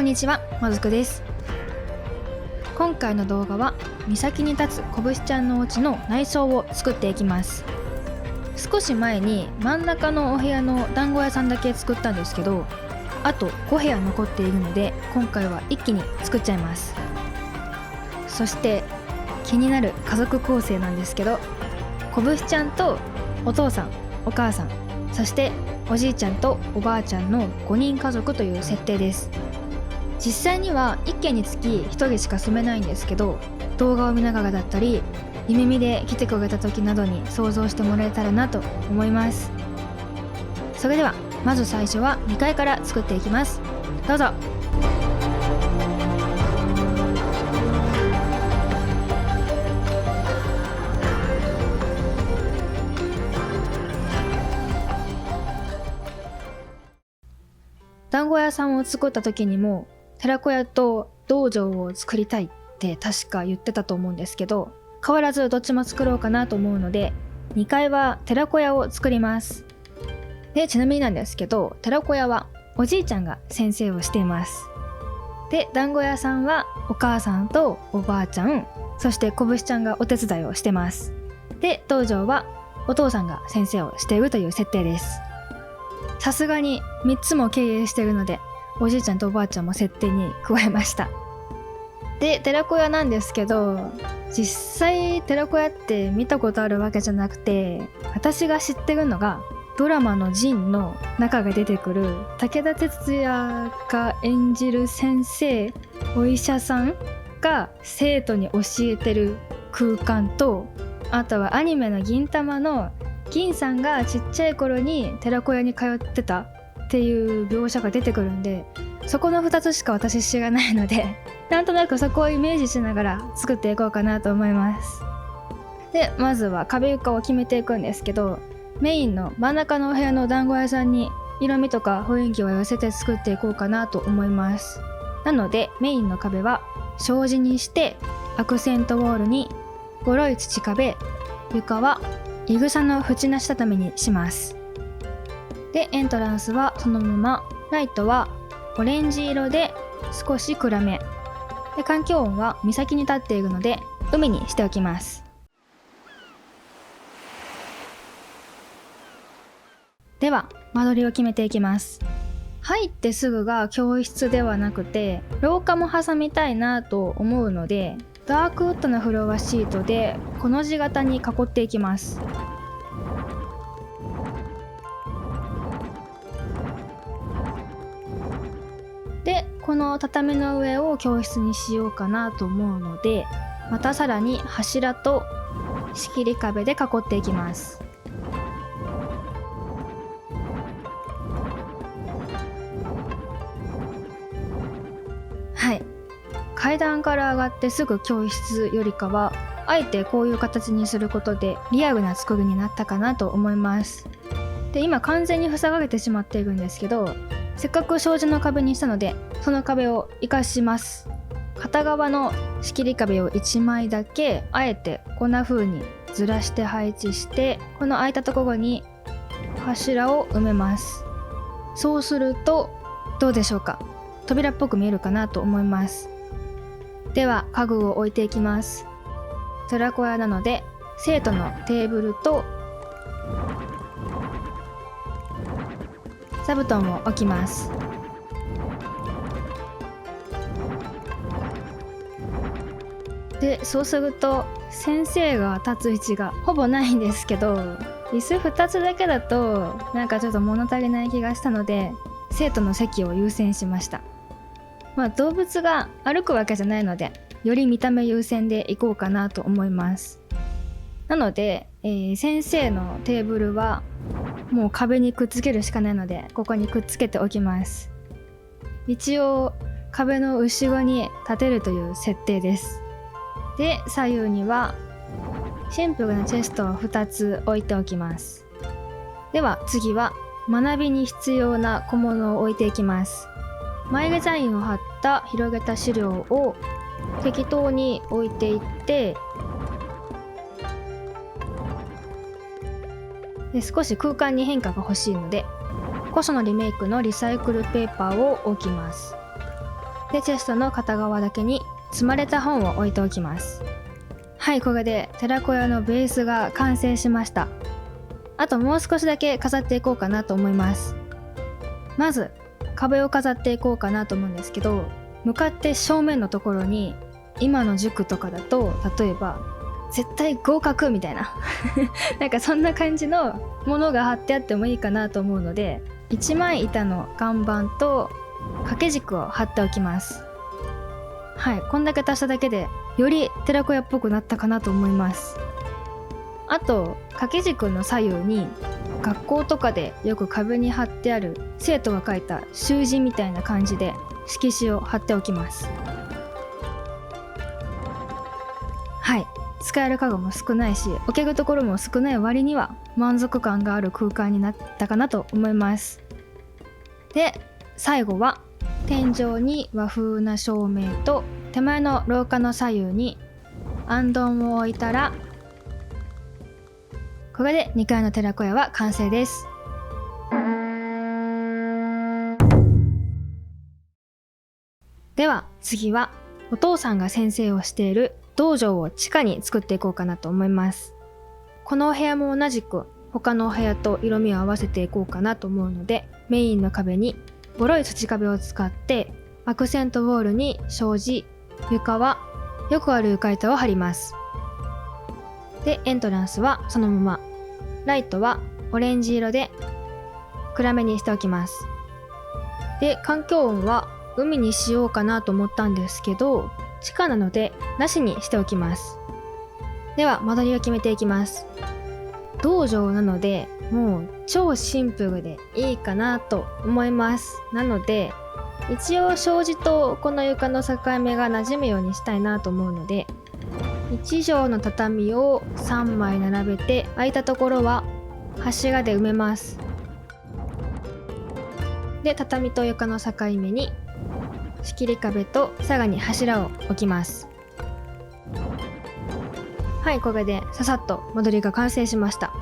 こんにちは、まずくです。今回の動画は岬に立つこぶしちゃんのお家の内装を作っていきます。少し前に真ん中のお部屋の団子屋さんだけ作ったんですけど、あと5部屋残っているので今回は一気に作っちゃいます。そして気になる家族構成なんですけど、こぶしちゃんとお父さん、お母さん、そしておじいちゃんとおばあちゃんの5人家族という設定です。実際には1軒につき1人しか住めないんですけど、動画を見ながらだったり夢見で来てくれた時などに想像してもらえたらなと思います。それではまず最初は2階から作っていきます。どうぞ。団子屋さんを作った時にも寺子屋と道場を作りたいって確か言ってたと思うんですけど、変わらずどっちも作ろうかなと思うので2階は寺子屋を作ります。で、ちなみになんですけど、寺子屋はおじいちゃんが先生をしています。で、団子屋さんはお母さんとおばあちゃん、そしてこぶしちゃんがお手伝いをしてます。で、道場はお父さんが先生をしているという設定です。さすがに3つも経営しているのでおじいちゃんとおばあちゃんも設定に加えました。で、寺子屋なんですけど、実際寺子屋って見たことあるわけじゃなくて、私が知ってるのがドラマのジンの中が出てくる武田鉄矢が演じる先生、お医者さんが生徒に教えてる空間と、あとはアニメの銀魂の銀さんがちっちゃい頃に寺子屋に通ってたっていう描写が出てくるんで、そこの2つしか私知らないので、なんとなくそこをイメージしながら作っていこうかなと思います。で、まずは壁床を決めていくんですけど、メインの真ん中のお部屋の団子屋さんに色味とか雰囲気を寄せて作っていこうかなと思います。なのでメインの壁は障子にして、アクセントウォールにボロい土壁、床はいぐさの縁なし畳にします。で、エントランスはそのまま、ライトはオレンジ色で少し暗めで、環境音は岬に立っているので海にしておきます。では間取りを決めていきます。入ってすぐが教室ではなくて廊下も挟みたいなと思うので、ダークウッドのフロアシートでこの字型に囲っていきます。で、この畳の上を教室にしようかなと思うので、またさらに柱と仕切り壁で囲っていきます。はい、階段から上がってすぐ教室よりかは、あえてこういう形にすることでリアルな作りになったかなと思います。で、今完全に塞がれてしまっているんですけど、せっかく障子の壁にしたのでその壁を生かします。片側の仕切り壁を1枚だけあえてこんな風にずらして配置して、この空いたところに柱を埋めます。そうするとどうでしょうか、扉っぽく見えるかなと思います。では家具を置いていきます。寺子屋なので生徒のテーブルと座布団を置きます。で、そうすると先生が立つ位置がほぼないんですけど、椅子2つだけだとなんかちょっと物足りない気がしたので、生徒の席を優先しました。動物が歩くわけじゃないので、より見た目優先でいこうかなと思います。なので、先生のテーブルはもう壁にくっつけるしかないので、ここにくっつけておきます。一応壁の後ろに立てるという設定です。で、左右にはシンプルなチェストを2つ置いておきます。では次は学びに必要な小物を置いていきます。前デザインを貼った広げた資料を適当に置いていって、で少し空間に変化が欲しいので、コソのリメイクのリサイクルペーパーを置きます。でチェストの片側だけに積まれた本を置いておきます。はい、これで寺子屋のベースが完成しました。あともう少しだけ飾っていこうかなと思います。まず壁を飾っていこうかなと思うんですけど、向かって正面のところに今の塾とかだと例えば絶対合格みたいななんかそんな感じのものが貼ってあってもいいかなと思うので、一枚板の看板と掛け軸を貼っておきます。はい、こんだけ足しただけでより寺子屋っぽくなったかなと思います。あと掛け軸の左右に学校とかでよく壁に貼ってある生徒が書いた習字みたいな感じで色紙を貼っておきます。はい、使える家具も少ないし置けるところも少ない割には満足感がある空間になったかなと思います。で最後は天井に和風な照明と手前の廊下の左右に行灯を置いたら、これで2階の寺子屋は完成です。では次はお父さんが先生をしている道場を地下に作っていこうかなと思います。このお部屋も同じく他のお部屋と色味を合わせていこうかなと思うので、メインの壁にボロい土壁を使ってアクセントウォールに障子、床はよくある床板を貼ります。でエントランスはそのまま、ライトはオレンジ色で暗めにしておきます。で環境音は海にしようかなと思ったんですけど、地下なのでなしにしておきます。では間取りを決めていきます。道場なのでもう超シンプルでいいかなと思います。なので一応障子とこの床の境目が馴染むようにしたいなと思うので、1畳の畳を3枚並べて空いたところは柱で埋めます。で畳と床の境目に仕切り壁とさらに柱を置きます。はい、これでささっと間取りが完成しました。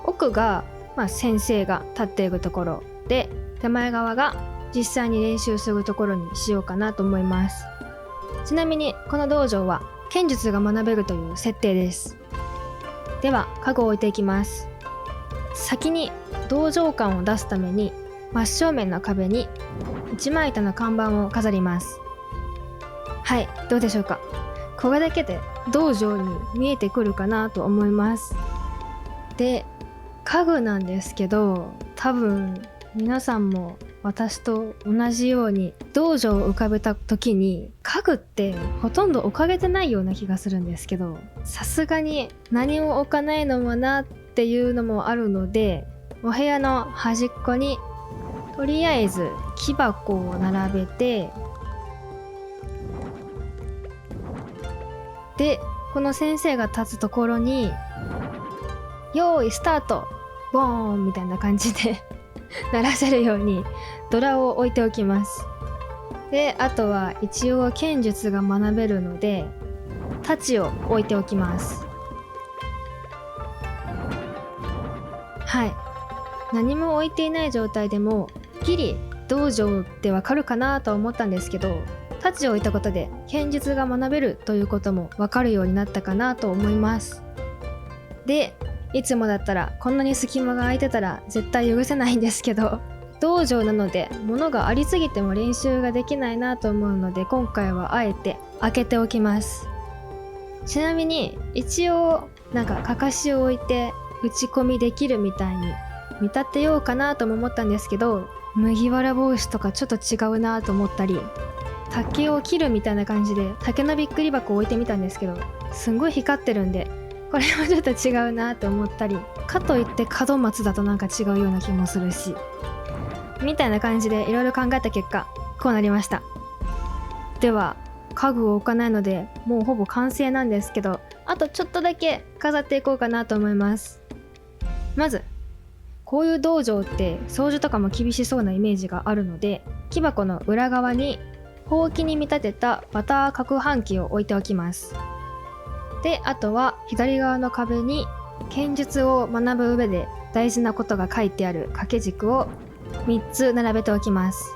奥が、先生が立っているところで、手前側が実際に練習するところにしようかなと思います。ちなみにこの道場は剣術が学べるという設定です。では家具を置いていきます。先に道場感を出すために真正面の壁に一枚板の看板を飾ります。はい、どうでしょうか。これだけで道場に見えてくるかなと思います。で家具なんですけど、多分皆さんも私と同じように道場を浮かべた時に家具ってほとんど置かれてないような気がするんですけど、さすがに何も置かないのもなっていうのもあるので、お部屋の端っこにとりあえず木箱を並べて、でこの先生が立つところに用意スタートボーンみたいな感じで鳴らせるようにドラを置いておきます。であとは一応剣術が学べるので太刀を置いておきます。はい、何も置いていない状態でもギリ道場ってわかるかなと思ったんですけど、太刀を置いたことで剣術が学べるということもわかるようになったかなと思います。でいつもだったらこんなに隙間が空いてたら絶対許せないんですけど、道場なので物がありすぎても練習ができないなと思うので、今回はあえて開けておきます。ちなみに一応かかしを置いて打ち込みできるみたいに見立てようかなとも思ったんですけど、麦わら帽子とかちょっと違うなと思ったり、竹を切るみたいな感じで竹のびっくり箱を置いてみたんですけど、すんごい光ってるんでこれはちょっと違うなと思ったり、かといって門松だと違うような気もするし、みたいな感じでいろいろ考えた結果こうなりました。では家具を置かないのでもうほぼ完成なんですけど、あとちょっとだけ飾っていこうかなと思います。まずこういう道場って掃除とかも厳しそうなイメージがあるので、木箱の裏側にほうきに見立てたバター攪拌機を置いておきます。であとは左側の壁に剣術を学ぶ上で大事なことが書いてある掛け軸を3つ並べておきます。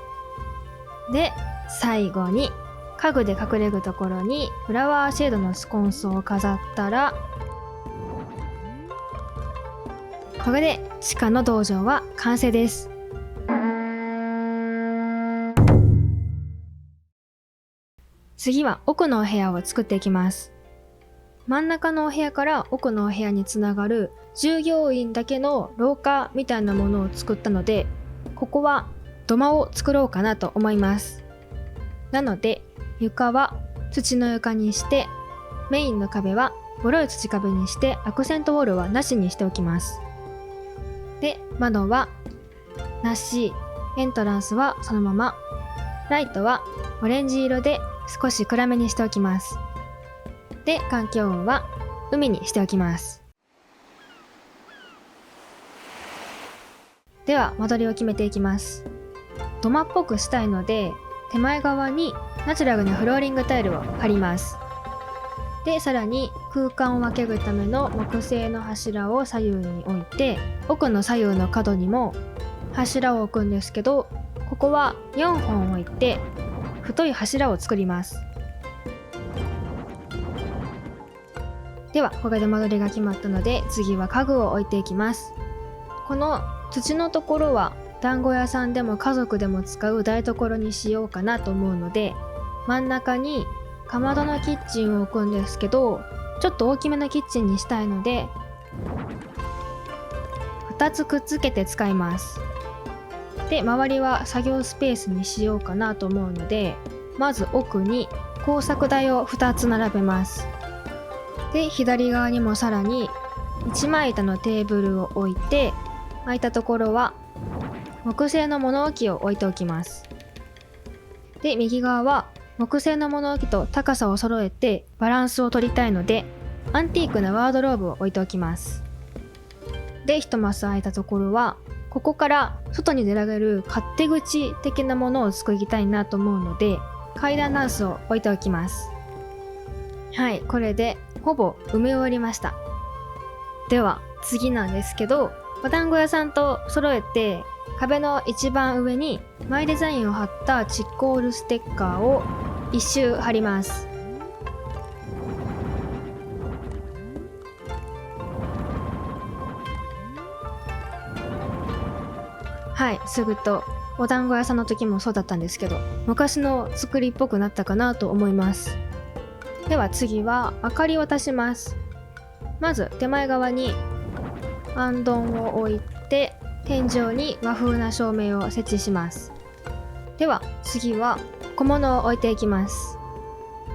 で最後に家具で隠れるところにフラワーシェードのスコンスを飾ったら、これで地下の道場は完成です。次は奥のお部屋を作っていきます。真ん中のお部屋から奥のお部屋につながる従業員だけの廊下みたいなものを作ったので、ここは土間を作ろうかなと思います。なので床は土の床にして、メインの壁はボロい土壁にして、アクセントウォールはなしにしておきます。で、窓はなし、エントランスはそのまま、ライトはオレンジ色で少し暗めにしておきます。で、環境音は海にしておきます。では間取りを決めていきます。土間っぽくしたいので、手前側にナチュラルなフローリングタイルを貼ります。で、さらに空間を分けるための木製の柱を左右に置いて、奥の左右の角にも柱を置くんですけど、ここは4本置いて太い柱を作ります。ではこれで間取りが決まったので、次は家具を置いていきます。この土のところは団子屋さんでも家族でも使う台所にしようかなと思うので、真ん中にかまどのキッチンを置くんですけど、ちょっと大きめのキッチンにしたいので2つくっつけて使います。で、周りは作業スペースにしようかなと思うので、まず奥に工作台を2つ並べます。で、左側にもさらに一枚板のテーブルを置いて、空いたところは木製の物置を置いておきます。で、右側は木製の物置と高さを揃えてバランスを取りたいので、アンティークなワードローブを置いておきます。で、一マス空いたところは、ここから外に出られる勝手口的なものを作りたいなと思うので、階段ダンスを置いておきます。はい、これでほぼ埋め終わりました。では次なんですけど、お団子屋さんと揃えて壁の一番上にマイデザインを貼ったチッコールステッカーを一周貼ります。はい、すぐとお団子屋さんの時もそうだったんですけど、昔の作りっぽくなったかなと思います。では次は明かりを足します。まず手前側にあんどんを置いて、天井に和風な照明を設置します。では次は小物を置いていきます。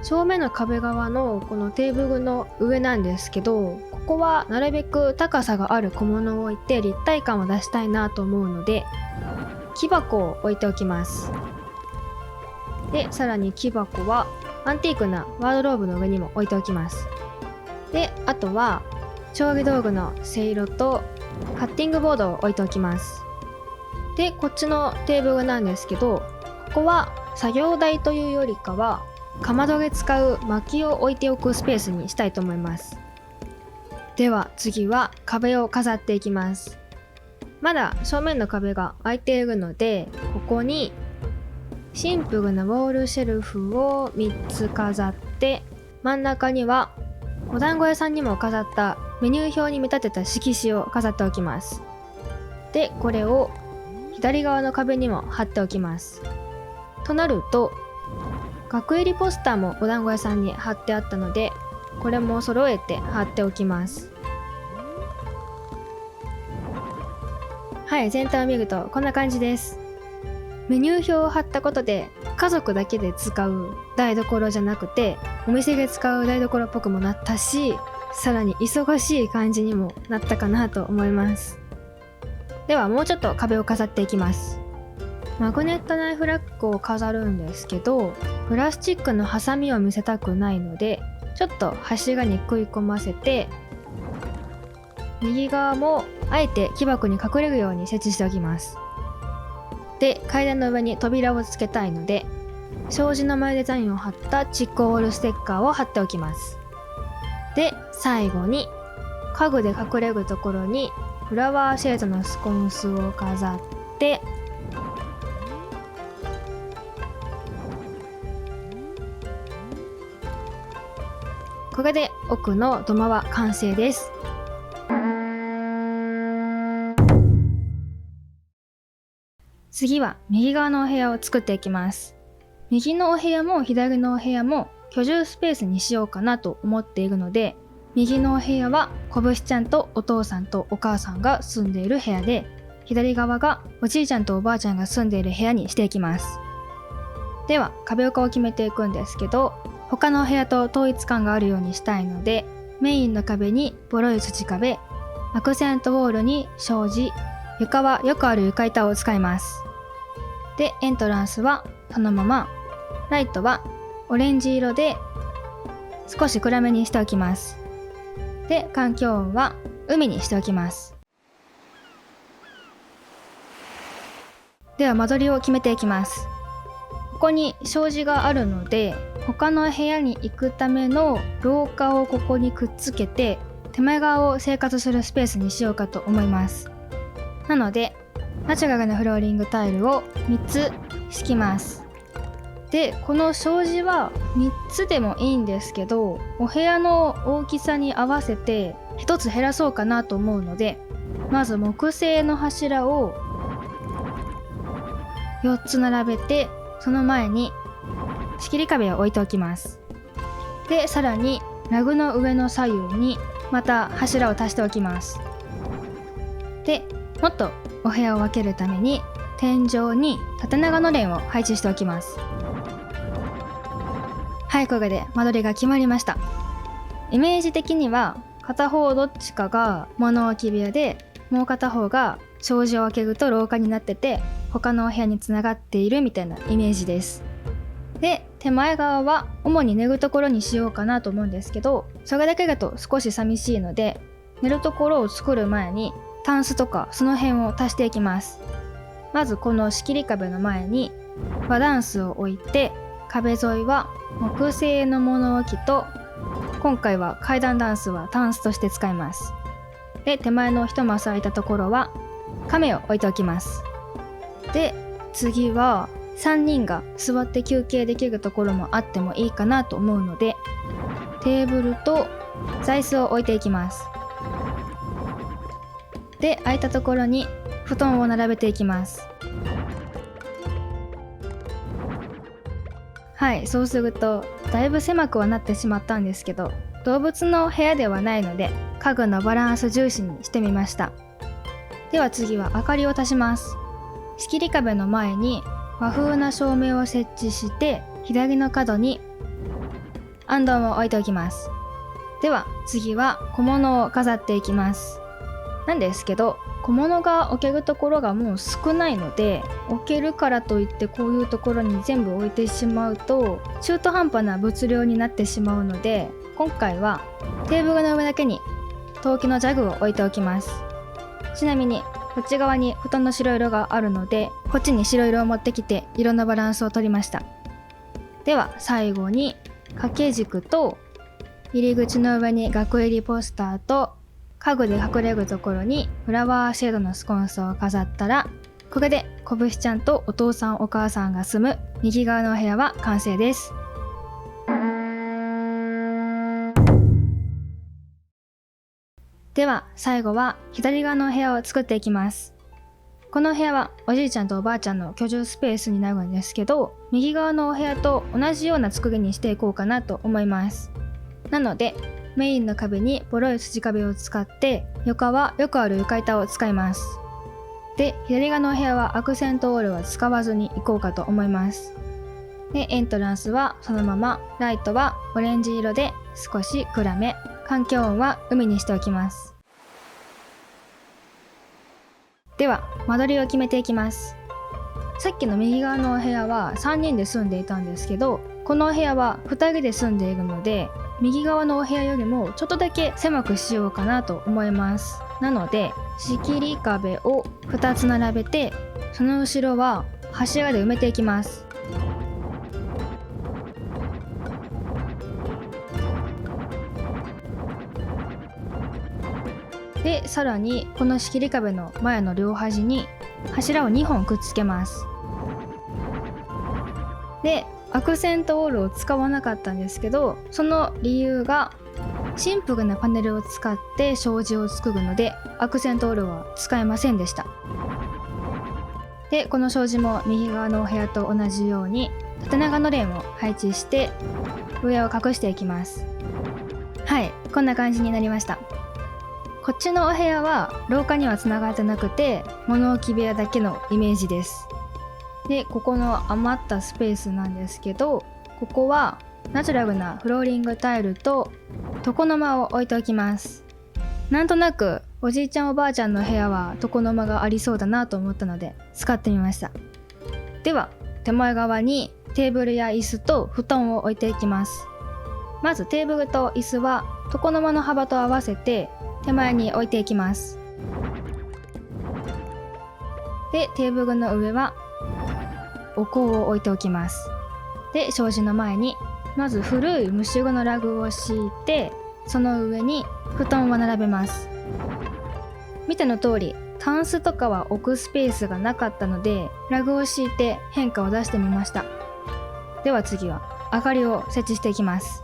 正面の壁側のこのテーブルの上なんですけど、ここはなるべく高さがある小物を置いて立体感を出したいなと思うので、木箱を置いておきます。で、さらに木箱はアンティークなワードローブの上にも置いておきます。で、あとは調理道具のせいろとカッティングボードを置いておきます。で、こっちのテーブルなんですけど、ここは作業台というよりかはかまどで使う薪を置いておくスペースにしたいと思います。では次は壁を飾っていきます。まだ正面の壁が空いているので、ここにシンプルなウォールシェルフを3つ飾って、真ん中にはお団子屋さんにも飾ったメニュー表に見立てた色紙を飾っておきます。で、これを左側の壁にも貼っておきます。となると額入りポスターもお団子屋さんに貼ってあったので、これも揃えて貼っておきます。はい、全体を見るとこんな感じです。メニュー表を貼ったことで家族だけで使う台所じゃなくてお店で使う台所っぽくもなったし、さらに忙しい感じにもなったかなと思います。ではもうちょっと壁を飾っていきます。マグネットナイフラックを飾るんですけど、プラスチックのハサミを見せたくないので、ちょっと端に食い込ませて、右側もあえて木箱に隠れるように設置しておきます。で、階段の上に扉をつけたいので、障子の前デザインを貼ったチッコールステッカーを貼っておきます。で、最後に家具で隠れるところにフラワーシェードのスコンスを飾って、これで奥の土間は完成です。次は右側のお部屋を作っていきます。右のお部屋も左のお部屋も居住スペースにしようかなと思っているので、右のお部屋はこぶしちゃんとお父さんとお母さんが住んでいる部屋で、左側がおじいちゃんとおばあちゃんが住んでいる部屋にしていきます。では壁岡を決めていくんですけど、他のお部屋と統一感があるようにしたいので、メインの壁にボロい土壁、アクセントウォールに障子、床はよくある床板を使います。で、エントランスはそのまま、ライトはオレンジ色で少し暗めにしておきます。で、環境音は海にしておきます。では間取りを決めていきます。ここに障子があるので、他の部屋に行くための廊下をここにくっつけて、手前側を生活するスペースにしようかと思います。なのでナチュラルなフローリングタイルを3つ敷きます。で、この障子は3つでもいいんですけど、お部屋の大きさに合わせて1つ減らそうかなと思うので、まず木製の柱を4つ並べて、その前に仕切り壁を置いておきます。で、さらにラグの上の左右にまた柱を足しておきます。で、もっとお部屋を分けるために天井に縦長のレーンを配置しておきます。はい、これで間取りが決まりました。イメージ的には片方どっちかが物置部屋で、もう片方が障子を開けると廊下になってて、他のお部屋につながっているみたいなイメージです。で、手前側は主に寝るところにしようかなと思うんですけど、それだけだと少し寂しいので、寝るところを作る前にタンスとかその辺を足していきます。まずこの仕切り壁の前に和ダンスを置いて、壁沿いは木製の物置と、今回は階段ダンスはタンスとして使います。で、手前の一マス空いたところは亀を置いておきます。で、次は3人が座って休憩できるところもあってもいいかなと思うので、テーブルと座椅子を置いていきます。で、空いたところに布団を並べていきます。はい、そうするとだいぶ狭くはなってしまったんですけど、動物の部屋ではないので家具のバランス重視にしてみました。では次は明かりを足します。仕切り壁の前に和風な照明を設置して、左の角にあんどんを置いておきます。では次は小物を飾っていきます。なんですけど、小物が置けるところがもう少ないので、置けるからといってこういうところに全部置いてしまうと中途半端な物量になってしまうので、今回はテーブルの上だけに陶器のジャグを置いておきます。ちなみにこっち側に布団の白色があるので、こっちに白色を持ってきて色のバランスを取りました。では最後に掛け軸と入り口の上に額入りポスターと家具で隠れるところにフラワーシェードのスコンソを飾ったら、これでこぶしちゃんとお父さんお母さんが住む右側のお部屋は完成です。では最後は左側のお部屋を作っていきます。この部屋はおじいちゃんとおばあちゃんの居住スペースになるんですけど、右側のお部屋と同じような作りにしていこうかなと思います。なのでメインの壁にボロい土壁を使って、床はよくある床板を使います。で、左側のお部屋はアクセントウォールは使わずに行こうかと思います。で、エントランスはそのまま、ライトはオレンジ色で少し暗め、環境音は海にしておきます。では間取りを決めていきます。さっきの右側のお部屋は3人で住んでいたんですけど、このお部屋は2人で住んでいるので、右側のお部屋よりもちょっとだけ狭くしようかなと思います。なので仕切り壁を2つ並べて、その後ろは柱で埋めていきます。で、さらにこの仕切り壁の前の両端に柱を2本くっつけます。で、アクセントウォールを使わなかったんですけど、その理由がシンプルなパネルを使って障子を作るのでアクセントウールは使えませんでした。でこの障子も右側のお部屋と同じように縦長のレーンを配置して上を隠していきます。はい、こんな感じになりました。こっちのお部屋は廊下にはつながってなくて物置部屋だけのイメージです。でここの余ったスペースなんですけど、ここはナチュラルなフローリングタイルと床の間を置いておきます。なんとなくおじいちゃんおばあちゃんの部屋は床の間がありそうだなと思ったので使ってみました。では手前側にテーブルや椅子と布団を置いていきます。まずテーブルと椅子は床の間の幅と合わせて手前に置いていきます。でテーブルの上はお香を置いておきます。で障子の前にまず古い蒸し子のラグを敷いて、その上に布団を並べます。見ての通りタンスとかは置くスペースがなかったのでラグを敷いて変化を出してみました。では次は明かりを設置していきます。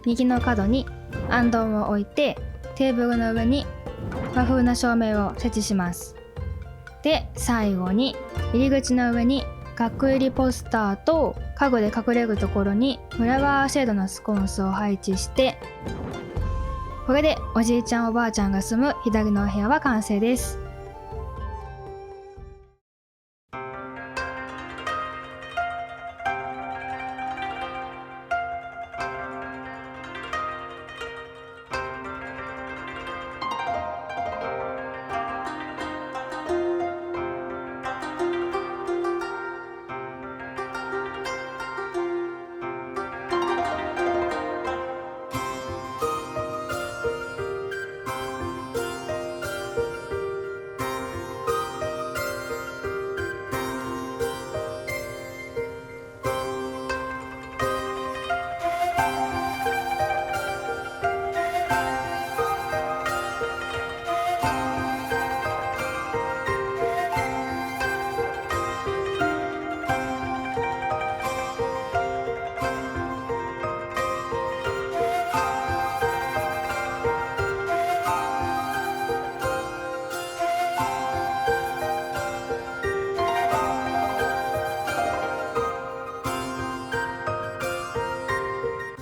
右の角にあんどんを置いてテーブルの上に和風な照明を設置します。で最後に入り口の上に額入りポスターと家具で隠れるところにフラワーシェードのスコンスを配置して、これでおじいちゃんおばあちゃんが住む左のお部屋は完成です。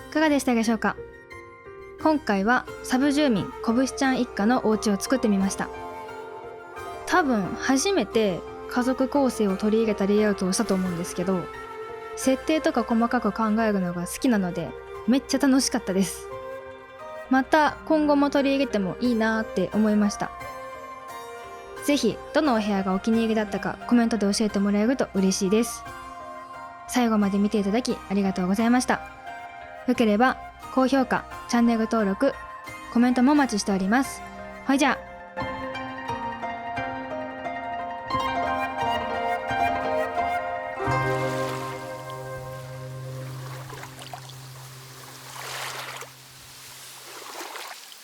いかがでしたでしょうか。今回はサブ住民こぶしちゃん一家のお家を作ってみました。多分初めて家族構成を取り入れたレイアウトをしたと思うんですけど、設定とか細かく考えるのが好きなのでめっちゃ楽しかったです。また今後も取り入れてもいいなーって思いました。ぜひどのお部屋がお気に入りだったかコメントで教えてもらえると嬉しいです。最後まで見ていただきありがとうございました。よければ高評価、チャンネル登録、コメントもお待ちしております。ほいじゃあ。